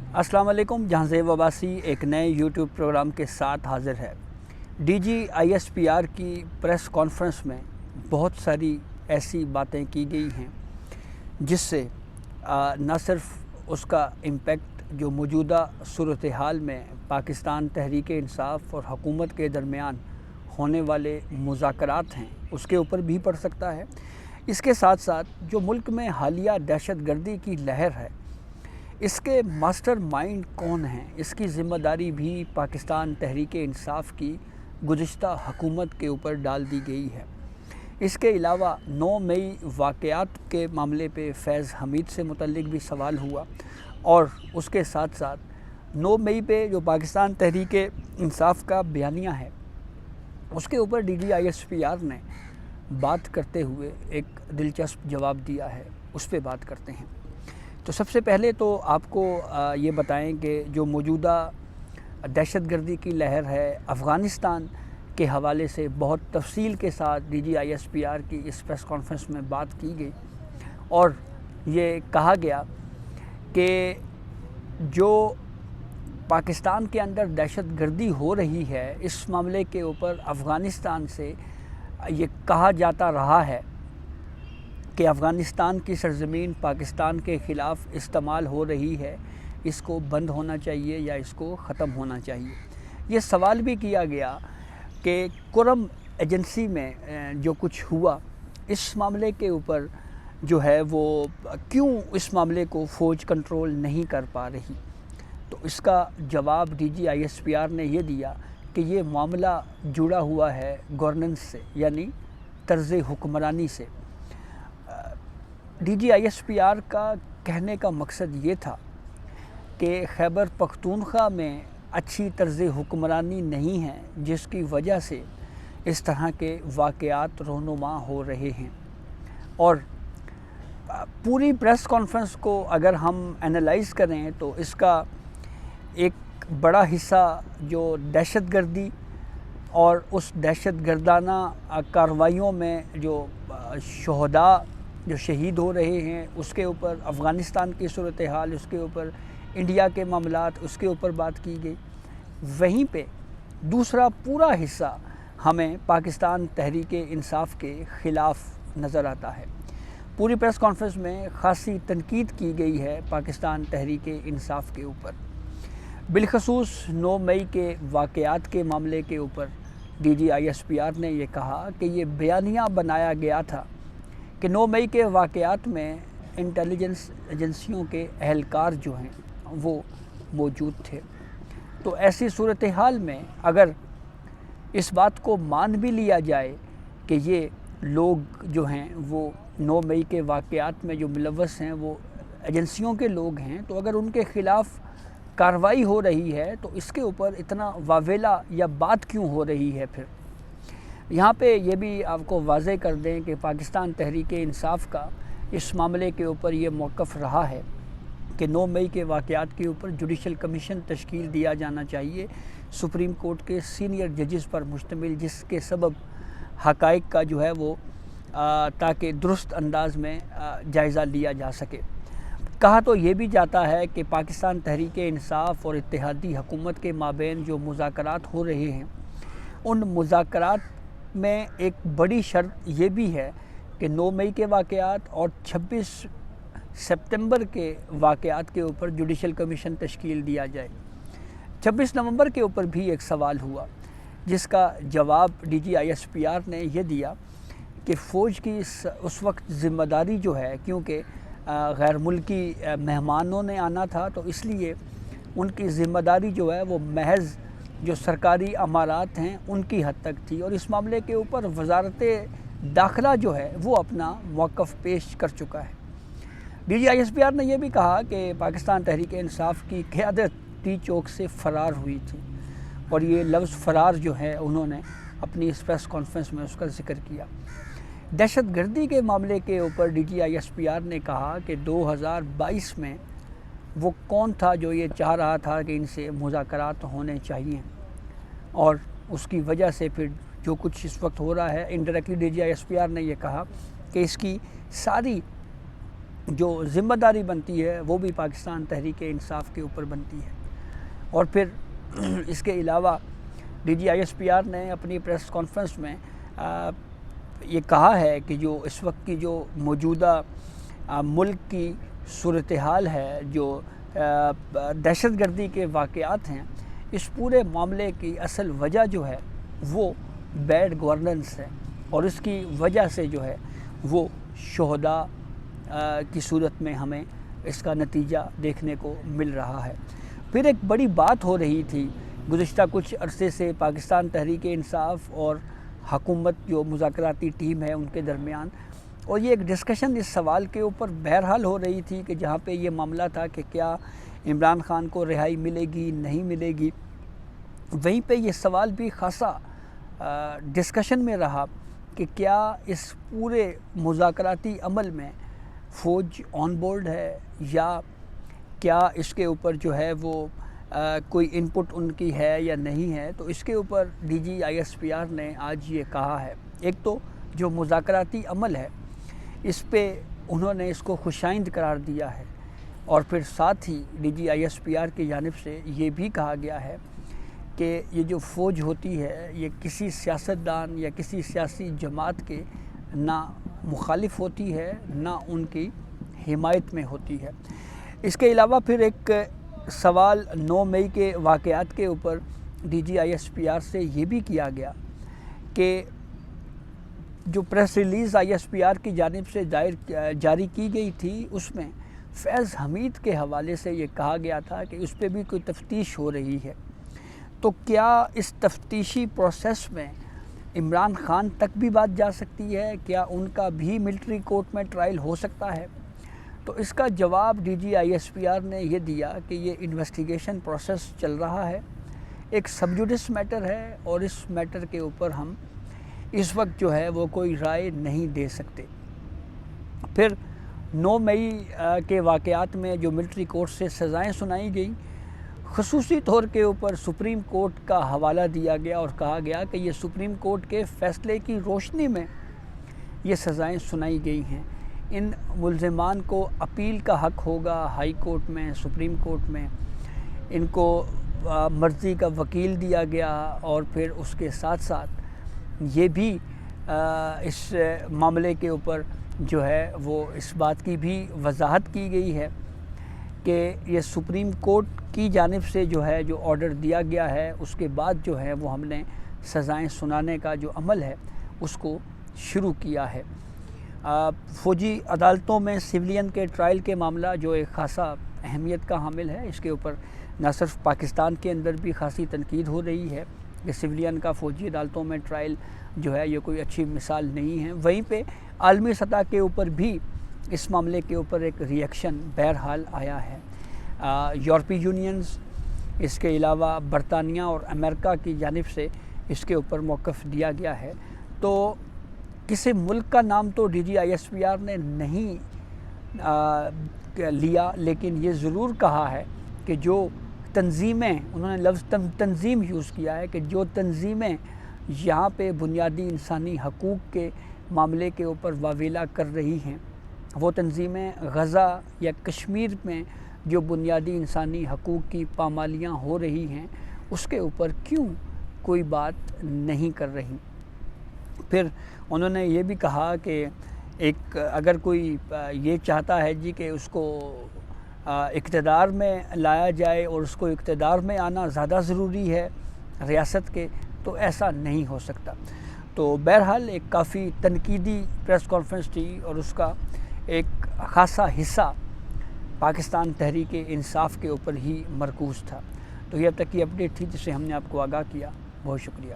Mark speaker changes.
Speaker 1: अस्सलाम वालेकुम। जहांज़ेब अब्बासी एक नए यूट्यूब प्रोग्राम के साथ हाज़िर है। DGISPR की प्रेस कॉन्फ्रेंस में बहुत सारी ऐसी बातें की गई हैं जिससे न सिर्फ उसका इम्पेक्ट जो मौजूदा सूरत हाल में पाकिस्तान तहरीक इंसाफ और हुकूमत के दरमियान होने वाले मुज़ाकरात हैं उसके ऊपर भी पड़ सकता है, इसके साथ साथ जो मुल्क में हालिया दहशतगर्दी की लहर है इसके मास्टर माइंड कौन हैं, इसकी ज़िम्मेदारी भी पाकिस्तान तहरीक इंसाफ की गुज़िश्ता हुकूमत के ऊपर डाल दी गई है। इसके अलावा 9 मई वाक़यात के मामले पे फैज़ हमीद से मुतल्लिक भी सवाल हुआ और उसके साथ साथ 9 मई पे जो पाकिस्तान तहरीक इंसाफ का बयानिया है उसके ऊपर DGISPR ने बात करते हुए एक दिलचस्प जवाब दिया है, उस पर बात करते हैं। तो सबसे पहले तो आपको ये बताएं कि जो मौजूदा दहशतगर्दी की लहर है अफ़ग़ानिस्तान के हवाले से बहुत तफसील के साथ DGISPR की इस प्रेस कॉन्फ्रेंस में बात की गई और ये कहा गया कि जो पाकिस्तान के अंदर दहशतगर्दी हो रही है इस मामले के ऊपर अफ़ग़ानिस्तान से ये कहा जाता रहा है कि अफ़ग़ानिस्तान की सरज़मीन पाकिस्तान के ख़िलाफ़ इस्तेमाल हो रही है, इसको बंद होना चाहिए या इसको ख़त्म होना चाहिए। ये सवाल भी किया गया कि कुरम एजेंसी में जो कुछ हुआ इस मामले के ऊपर जो है वो क्यों इस मामले को फ़ौज कंट्रोल नहीं कर पा रही। तो इसका जवाब DGISPR ने ये दिया कि ये मामला जुड़ा हुआ है गवर्नेंस से, यानी तर्ज़ हुक्मरानी से। DGISPR का कहने का मकसद ये था कि खैबर पख्तूनख्वा में अच्छी तर्ज़ हुक्मरानी नहीं है जिसकी वजह से इस तरह के वाक़यात रहनुमा हो रहे हैं। और पूरी प्रेस कॉन्फ्रेंस को अगर हम एनालाइज़ करें तो इसका एक बड़ा हिस्सा जो दहशतगर्दी और उस दहशतगर्दाना कार्रवाइयों में जो शहदा जो शहीद हो रहे हैं उसके ऊपर, अफ़ग़ानिस्तान की सूरत हाल उसके ऊपर, इंडिया के मामलात उसके ऊपर बात की गई। वहीं पे दूसरा पूरा हिस्सा हमें पाकिस्तान तहरीक इंसाफ के ख़िलाफ़ नज़र आता है। पूरी प्रेस कॉन्फ्रेंस में ख़ासी तनकीद की गई है पाकिस्तान तहरीक इंसाफ के ऊपर। बिलखसूस 9 मई के वाक़यात के मामले के ऊपर DGISPR ने यह कहा कि ये बयानिया बनाया गया था कि 9 मई के वाक़यात में इंटेलिजेंस एजेंसियों के अहलकार जो हैं वो मौजूद थे। तो ऐसी सूरत हाल में अगर इस बात को मान भी लिया जाए कि ये लोग जो हैं वो 9 मई के वाक़यात में जो मुलव्वस हैं वो एजेंसियों के लोग हैं, तो अगर उनके ख़िलाफ़ कार्रवाई हो रही है तो इसके ऊपर इतना वावेला या बात क्यों हो रही है। फिर यहाँ पे ये भी आपको वाज़े कर दें कि पाकिस्तान तहरीक इंसाफ का इस मामले के ऊपर ये मौक़िफ़ रहा है कि 9 मई के वाक़यात के ऊपर जुडिशल कमीशन तश्कील दिया जाना चाहिए, सुप्रीम कोर्ट के सीनियर जजेस पर मुश्तमिल, जिसके सबब हक़ाइक़ का जो है वो ताकि दुरुस्त अंदाज में जायज़ा लिया जा सके। कहा तो ये भी जाता है कि पाकिस्तान तहरीक इंसाफ और इत्तेहादी हुकूमत के माबैन जो मुज़ाकरात हो रहे हैं उन मुज़ाकरात में एक बड़ी शर्त ये भी है कि 9 मई के वाक़यात और 26 सितंबर के वाक़यात के ऊपर जुडिशल कमीशन तश्कील दिया जाए। 26 नवंबर के ऊपर भी एक सवाल हुआ जिसका जवाब DGISPR ने यह दिया कि फ़ौज की उस वक्त ज़िम्मेदारी जो है, क्योंकि गैर मुल्की मेहमानों ने आना था तो इसलिए उनकी ज़िम्मेदारी जो है वो महज जो सरकारी अमारात हैं उनकी हद तक थी और इस मामले के ऊपर वज़ारत दाखिला जो है वो अपना मौक़िफ़ पेश कर चुका है। DGISPR ने यह भी कहा कि पाकिस्तान तहरीक इंसाफ की क़यादत टी चौक से फ़रार हुई थी और ये लफ्ज़ फ़रार जो है उन्होंने अपनी इस प्रेस कॉन्फ्रेंस में उसका ज़िक्र किया। दहशतगर्दी के मामले के ऊपर DGISPR ने कहा कि 2022 में वो कौन था जो ये चाह रहा था कि इनसे मुज़ाकरात होने चाहिए और उसकी वजह से फिर जो कुछ इस वक्त हो रहा है, इनडायरेक्टली DGISPR ने यह कहा कि इसकी सारी جو ذمہ داری بنتی ہے وہ بھی پاکستان تحریک انصاف کے اوپر بنتی ہے۔ اور پھر اس کے علاوہ D G I S P R نے اپنی پریس کانفرنس میں یہ کہا ہے کہ جو اس وقت کی جو موجودہ ملک کی صورتحال ہے، جو دہشت گردی کے واقعات ہیں، اس پورے معاملے کی اصل وجہ جو ہے وہ بیڈ گورننس ہے، اور اس کی وجہ سے جو ہے وہ شہداء کی صورت میں ہمیں اس کا نتیجہ دیکھنے کو مل رہا ہے۔ پھر ایک بڑی بات ہو رہی تھی گزشتہ کچھ عرصے سے پاکستان تحریک انصاف اور حکومت جو مذاکراتی ٹیم ہے ان کے درمیان، اور یہ ایک ڈسکشن اس سوال کے اوپر بہرحال ہو رہی تھی کہ جہاں پہ یہ معاملہ تھا کہ کیا عمران خان کو رہائی ملے گی نہیں ملے گی، وہیں پہ یہ سوال بھی خاصا ڈسکشن میں رہا کہ کیا اس پورے مذاکراتی عمل میں فوج آن بورڈ ہے، یا کیا اس کے اوپر جو ہے وہ کوئی انپٹ ان کی ہے یا نہیں ہے۔ تو اس کے اوپر D G I S P R نے آج یہ کہا ہے، ایک تو جو مذاکراتی عمل ہے اس پہ انہوں نے اس کو خوشائند قرار دیا ہے، اور پھر ساتھ ہی D G I S P R کی جانب سے یہ بھی کہا گیا ہے کہ یہ جو فوج ہوتی ہے یہ کسی سیاستدان یا کسی سیاسی جماعت کے نہ مخالف ہوتی ہے نہ ان کی حمایت میں ہوتی ہے۔ اس کے علاوہ پھر ایک سوال 9 مئی کے واقعات کے اوپر D G I S P R سے یہ بھی کیا گیا کہ جو press release I S P R کی جانب سے جاری کی گئی تھی اس میں فیض حمید کے حوالے سے یہ کہا گیا تھا کہ اس پہ بھی کوئی تفتیش ہو رہی ہے۔ تو کیا اس تفتیشی پروسیس میں عمران خان تک بھی بات جا سکتی ہے؟ کیا ان کا بھی ملٹری کورٹ میں ٹرائل ہو سکتا ہے؟ تو اس کا جواب D G I S P R نے یہ دیا کہ یہ انویسٹیگیشن پروسیس چل رہا ہے، ایک سب جوڈس میٹر ہے، اور اس میٹر کے اوپر ہم اس وقت جو ہے وہ کوئی رائے نہیں دے سکتے۔ پھر 9 مئی کے واقعات میں جو ملٹری کورٹ سے سزائیں سنائی گئیں، خصوصی طور کے اوپر سپریم کورٹ کا حوالہ دیا گیا اور کہا گیا کہ یہ سپریم کورٹ کے فیصلے کی روشنی میں یہ سزائیں سنائی گئی ہیں۔ ان ملزمان کو اپیل کا حق ہوگا ہائی کورٹ میں، سپریم کورٹ میں، ان کو مرضی کا وکیل دیا گیا، اور پھر اس کے ساتھ ساتھ یہ بھی اس معاملے کے اوپر جو ہے وہ اس بات کی بھی وضاحت کی گئی ہے کہ یہ سپریم کورٹ کی جانب سے جو ہے جو آرڈر دیا گیا ہے اس کے بعد جو ہے وہ ہم نے سزائیں سنانے کا جو عمل ہے اس کو شروع کیا ہے۔ فوجی عدالتوں میں سویلین کے ٹرائل کے معاملہ جو ایک خاصا اہمیت کا حامل ہے، اس کے اوپر نہ صرف پاکستان کے اندر بھی خاصی تنقید ہو رہی ہے کہ سویلین کا فوجی عدالتوں میں ٹرائل جو ہے یہ کوئی اچھی مثال نہیں ہے۔ وہیں پہ عالمی سطح کے اوپر بھی اس معاملے کے اوپر ایک ریئیکشن بہرحال آیا ہے۔ یورپی یونینز، اس کے علاوہ برطانیہ اور امریکہ کی جانب سے اس کے اوپر موقف دیا گیا ہے۔ تو کسی ملک کا نام تو D G I S P R نے نہیں لیا، لیکن یہ ضرور کہا ہے کہ جو تنظیمیں، انہوں نے لفظ تنظیم یوز کیا ہے، کہ جو تنظیمیں یہاں پہ بنیادی انسانی حقوق کے معاملے کے اوپر واویلا کر رہی ہیں، وہ تنظیمیں غزہ یا کشمیر میں جو بنیادی انسانی حقوق کی پامالیاں ہو رہی ہیں اس کے اوپر کیوں کوئی بات نہیں کر رہی۔ پھر انہوں نے یہ بھی کہا کہ ایک اگر کوئی یہ چاہتا ہے جی کہ اس کو اقتدار میں لایا جائے اور اس کو اقتدار میں آنا زیادہ ضروری ہے ریاست کے، تو ایسا نہیں ہو سکتا۔ تو بہرحال ایک کافی تنقیدی پریس کانفرنس تھی، اور اس کا ایک خاصا حصہ پاکستان تحریک انصاف کے اوپر ہی مرکوز تھا۔ تو یہ اب تک کی اپڈیٹ تھی جسے ہم نے آپ کو آگاہ کیا۔ بہت شکریہ۔